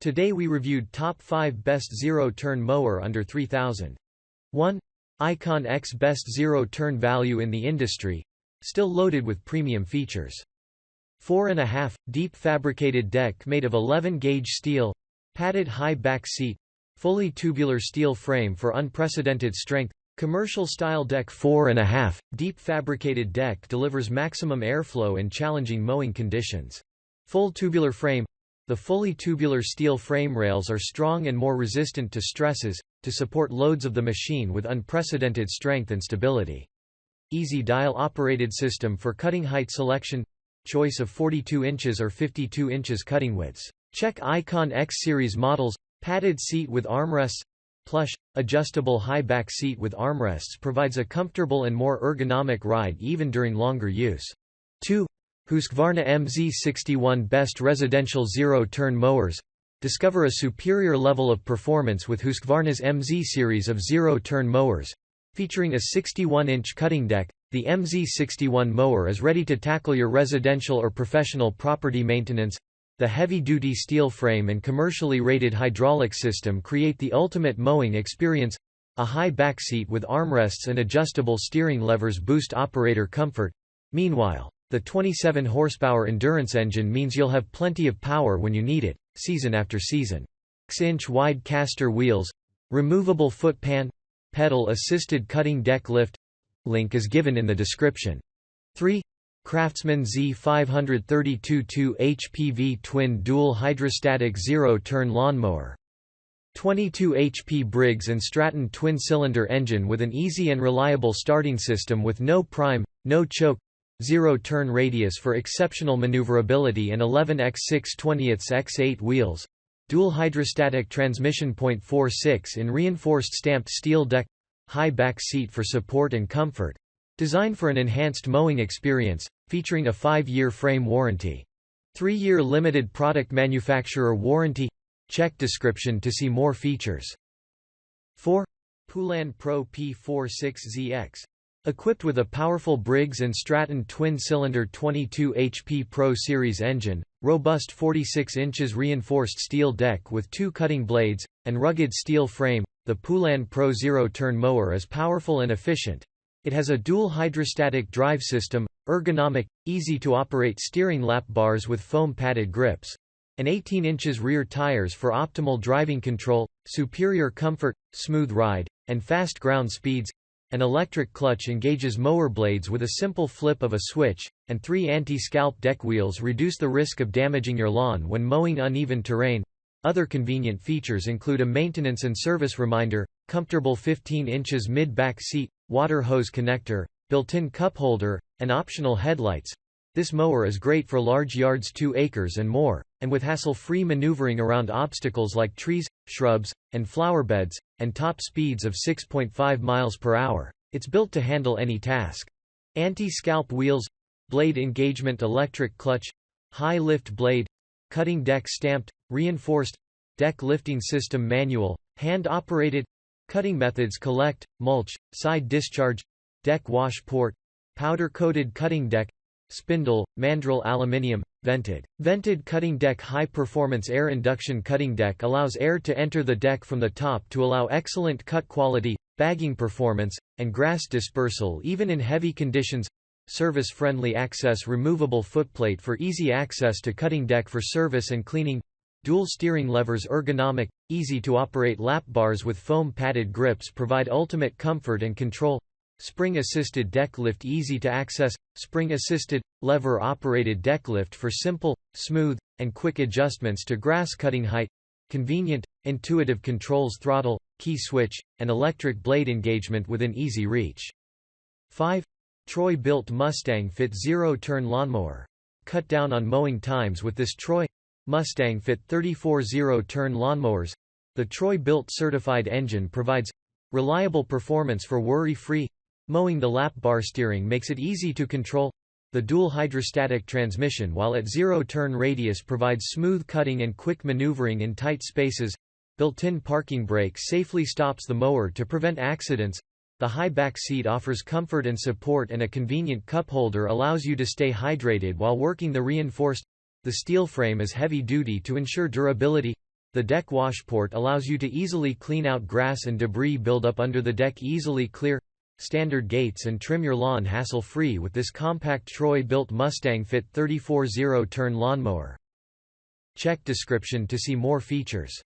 Today we reviewed top 5 best zero-turn mower under 3000. 1. Icon X best zero-turn value in the industry. Still loaded with premium features. 4.5, deep fabricated deck made of 11-gauge steel. Padded high back seat. Fully tubular steel frame for unprecedented strength. Commercial style deck. 4.5, deep fabricated deck delivers maximum airflow in challenging mowing conditions. Full tubular frame. The fully tubular steel frame rails are strong and more resistant to stresses, to support loads of the machine with unprecedented strength and stability. Easy dial operated system for cutting height selection. Choice of 42 inches or 52 inches cutting widths. Check Icon X series models. Padded seat with armrests. Plush, adjustable high back seat with armrests provides a comfortable and more ergonomic ride even during longer use. 2. Husqvarna MZ61 Best Residential Zero-Turn Mowers. Discover a superior level of performance with Husqvarna's MZ series of zero-turn mowers. Featuring a 61-inch cutting deck, the MZ61 mower is ready to tackle your residential or professional property maintenance. The heavy-duty steel frame and commercially rated hydraulic system create the ultimate mowing experience. A high back seat with armrests and adjustable steering levers boost operator comfort. Meanwhile, the 27-horsepower endurance engine means you'll have plenty of power when you need it, season after season. 6-inch wide caster wheels. Removable foot pan. Pedal-assisted cutting deck lift. Link is given in the description. 3. Craftsman Z532 2 HPV twin dual hydrostatic zero-turn lawnmower. 22 HP Briggs & Stratton twin-cylinder engine with an easy and reliable starting system with no prime, no choke. Zero-turn radius for exceptional maneuverability and 11x6/20x8 wheels. Dual hydrostatic transmission. 0.46 in reinforced stamped steel deck. High back seat for support and comfort. Designed for an enhanced mowing experience, featuring a 5-year frame warranty. 3-year limited product manufacturer warranty. Check description to see more features. 4. Poulan Pro P46ZX. Equipped with a powerful Briggs & Stratton twin-cylinder 22 HP Pro Series engine, robust 46 inches reinforced steel deck with 2 cutting blades, and rugged steel frame, the Poulan Pro Zero-Turn Mower is powerful and efficient. It has a dual hydrostatic drive system, ergonomic, easy-to-operate steering lap bars with foam-padded grips, and 18 inches rear tires for optimal driving control, superior comfort, smooth ride, and fast ground speeds. An electric clutch engages mower blades with a simple flip of a switch, and 3 anti-scalp deck wheels reduce the risk of damaging your lawn when mowing uneven terrain. Other convenient features include a maintenance and service reminder, comfortable 15 inches mid-back seat, water hose connector, built-in cup holder, and optional headlights. This mower is great for large yards 2 acres and more, and with hassle-free maneuvering around obstacles like trees, shrubs, and flower beds, and top speeds of 6.5 miles per hour. It's built to handle any task. Anti-scalp wheels, blade engagement electric clutch, high lift blade, cutting deck stamped, reinforced, deck lifting system manual, hand-operated, cutting methods collect, mulch, side discharge, deck wash port, powder-coated cutting deck, spindle, mandrel aluminium, vented. Vented cutting deck. High-performance air induction cutting deck allows air to enter the deck from the top to allow excellent cut quality, bagging performance, and grass dispersal even in heavy conditions. Service-friendly access removable footplate for easy access to cutting deck for service and cleaning. Dual steering levers. Ergonomic, easy-to-operate lap bars with foam-padded grips provide ultimate comfort and control. Spring-assisted deck lift. Easy to access, spring-assisted, lever-operated deck lift for simple, smooth, and quick adjustments to grass cutting height. Convenient, intuitive controls. Throttle, key switch, and electric blade engagement within easy reach. 5. Troy-built Mustang Fit Zero-Turn Lawnmower. Cut down on mowing times with this Troy Mustang Fit 34 zero-turn lawnmowers. The Troy-built certified engine provides reliable performance for worry-free mowing. The lap bar steering makes it easy to control. The dual hydrostatic transmission, while at zero-turn radius, provides smooth cutting and quick maneuvering in tight spaces. Built-in parking brake safely stops the mower to prevent accidents. The high back seat offers comfort and support, and a convenient cup holder allows you to stay hydrated while working. The reinforced. The steel frame is heavy-duty to ensure durability. The deck washport allows you to easily clean out grass and debris buildup under the deck. Easily clear standard gates and trim your lawn hassle-free with this compact Troy-built Mustang Fit 34 zero-turn lawnmower. Check description to see more features.